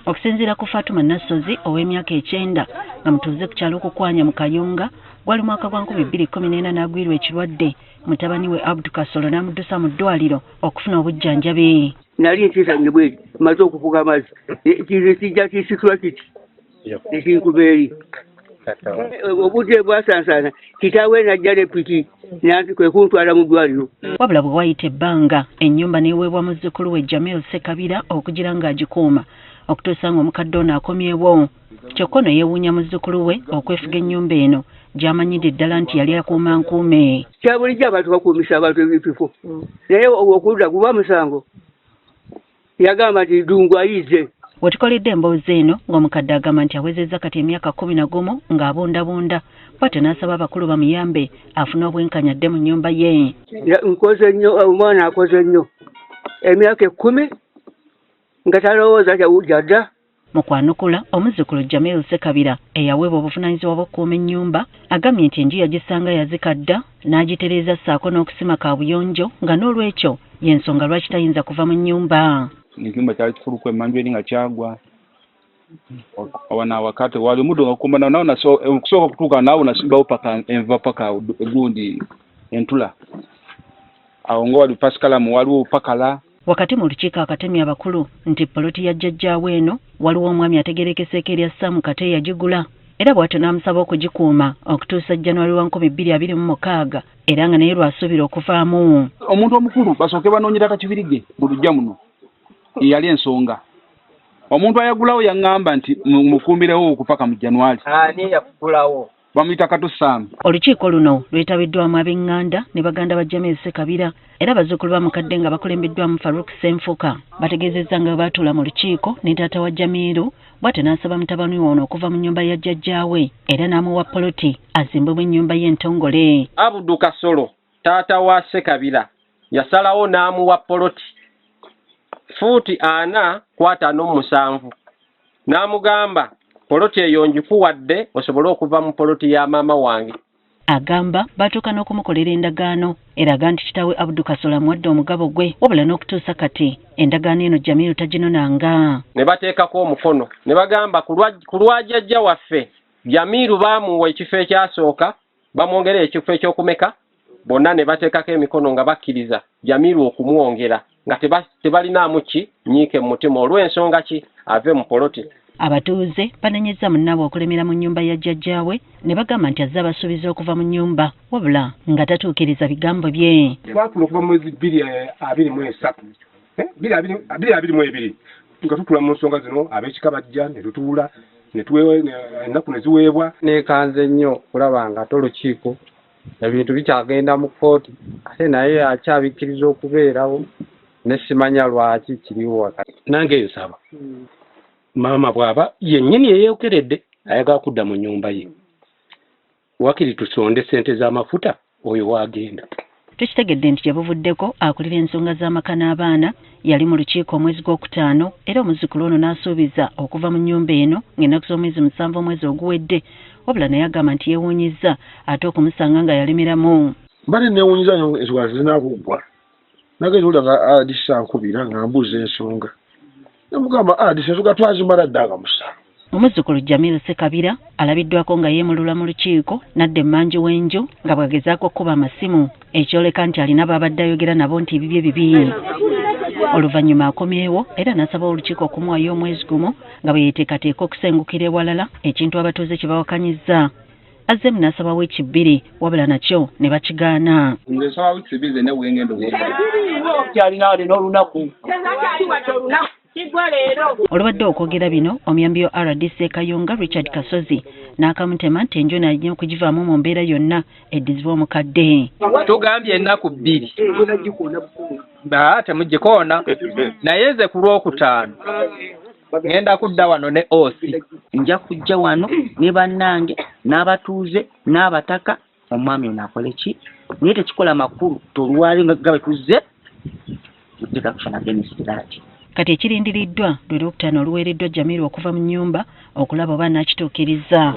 Okusinziira ku Fatuma Nassozi ow'emyaka 9 nga mutuuze ku kyalo Kukwanya mu Kayunga gwali mwaka gwa 2014 n'agwirwa ekirwadde mutabani we Abdu Kasolo n'amuddusa mu ddwaliro okufuna obujjanjabi. Nali ntiisanye bweri maze okufuga amazzi kijja kisitula kiti ekikubeeri obudde bwasansana kitaawe najja ne piki nanti kwe kuntwala mu ddwaliro. Wabula bwe wayita ebbanga ennyumba n'eweebwa muzzukulu we Jamil Sekabira okugira ng'agikuuma okutuusa ng'omukadde ono akomyewo. Kyokka ono yeewuunya muzzukulu we okwefuga ennyumba eno gy'amanyidde ddala nti yali akuuma nkuume. Kya bulijjo abantu bakuumisa abantu ebifo naye okudda guba musango yagamba nti Ddungu ayize. Wetukoledde emboozi eno ng'omukadde agamba nti awezezza kati emyaka 11 ng'abundabunda bw'atyo n'asaba abakulu bamuyambe afune obwenkanya dde mu nnyumba ye. Nkoze nnyo omwana akoze nnyo emyaka 10 nga talowooza kyawujjadda. Mu kwanukula omuzzukulu Jamil Sekabira eyaweebwa obuvunaanyizibwa bw'okukuuma ennyumba agambye nti enju yagisanga yazikadda n'agitereeza ssaako n'okusima kaabuyonjo nga n'olwekyo y'ensonga lwaki tayinza kuva mu nnyumba. Enyumba kyali kifulukwa emanju eri nga kyagwa awana wakati wali mudo ngakumbana nawo okusooka kutuuka naawo nasimbawo paka enva paka egundi entula awo nga wali pasikalamu waliwo pakala. Wakati mu lukiiko akatemya abakulu nti poloti ya jjajjaawe eno waliwo omwami ategerekeseeko erya Sam Kate yagigula era bw'atyo n'amusaba okugikuuma okutuusa January 2026 era nga naye lwasuubira okuvaamu. Omuntu omukulu basooke banoonyera kakibirige mu lujja muno yali ensonga. Omuntu ayagulawo yaŋŋamba nti mukuumirewo okupaka mu January. Ani yakugulawo? Bamuyita Kato Sam. Olukiiko luno lwetabiddwamu ab'eŋŋanda ne baganda ba Jamil Sekabira era bazzukulu ba mukadde nga bakulembeddwamu Farouk Senfuka bategeezezza nga baatuula mu lukiiko ne taata wa Jamiru bw'atyo n'asaba mutabani ono okuva mu nnyumba ya jjajjaawe era n'amuwa poloti azimbibwe ennyumba y'entongole. Abdu Kasolo taata wa Sekabira yasalawo n'amuwa poloti fuuti 4.57 n'amugamba poloti eyo ngikuwadde osobole okuva mu poloti ya maama wange. Agamba batuuka n'okumukolera endagaano eraga nti kitaawe Abdu Kasolo amuwadde omugabo gwe wabula n'okutuusa kati endagaano eno Jamiru taginonanga. Ne bateekako omukono ne bagamba ku lwa jjajja waffe Jamiru baamuwa ekifo ekyasooka bamwongera ekifo ekyokumeka bonna ne bateekako emikono nga bakkiriza Jamiru okumwongera nga tebalinaamu ki nyiike mu mutima olw'ensonga ki ave mu poloti. Abatuuze banenyezza munnaabwe okulemera mu nnyumba ya jjajjaawe ne bagamba nti azze abasuubiza okuva mu nnyumba wabula nga tatuukiriza bigambo bye. Twatula okuva mu mwezi 2023 2022 nga tutula mu nsonga zino ab'ekika bajja ne tutuula ne tuweewa ennaku ne ziweebwa. Neekanze nnyo okulaba nga tolukiiko ebintu bikyagenda mu kkooti ate naye akyabikkiriza okubeerawo ne simanya lwaki kiriwo wakati. Nange eyo saba maama bw'aba yennyini yeeyokeredde ayagala kudda mu nnyumba ye wakiri tusonde ssente z'amafuta oyo waagenda. Tukitegedde nti gyebuvuddeko akulira ensonga z'amaka n'abaana yali mu lukiiko omwezi gw'okutaano era omuzzukulu ono n'asuubiza okuva mu nnyumba eno ng'ennaku z'omwezi 7 omwezi oguwedde wabula naye agamba nti yeewuunyizza ate okumusanga nga yalemeramu. Mbadde neewuunyiza nnyo ensonga zinaabuubwa nagenda olula nga adisa ankubira nga mbuuza ensonga namugamba adisa ensonga twazimala dda nga musanvu. Omuzzukulu Jamil Sekabira alabiddwako nga yeemulula mu lukiiko nadda emmanju w'enju nga bwagezaako okkuba amasimu ekyoleka nti alina babadde ayogera nabo nti ebibye bibi. Oluvannyuma akomyewo era n'asaba olukiiko okumuwayo omwezi gumu nga bwe yeeteekateeka okusengukira ewalala ekintu abatuuze kye bawakanyizza. Azem n'asaba wiiki 2 wabula nakyo ne bakigaana. Nsaba wiiki 2 zenna bwengendo Kyalina alina olunaku. Olubadde okwogera bino omuyambi wa RDC Kayunga Richard Kasozi n'akamutema nti enju alina okugivaamu mu mbeera yonna eddizibwa omukadde. Tugambye ennaku 2 temugikoona naye nze ku lwokutaano ngenda kudda wano ne osi Nja kujja wano ne bannange n'abatuuze n'abataka omwami ono akole ki naye tekikola makulu tolwali nga gabe tuzze tuteka kushana genisirati. Kati ekirindiriddwa lwe Lwokutaano oluweereddwa Jamiru okuva mu nnyumba okulaba oba n'akituukiriza.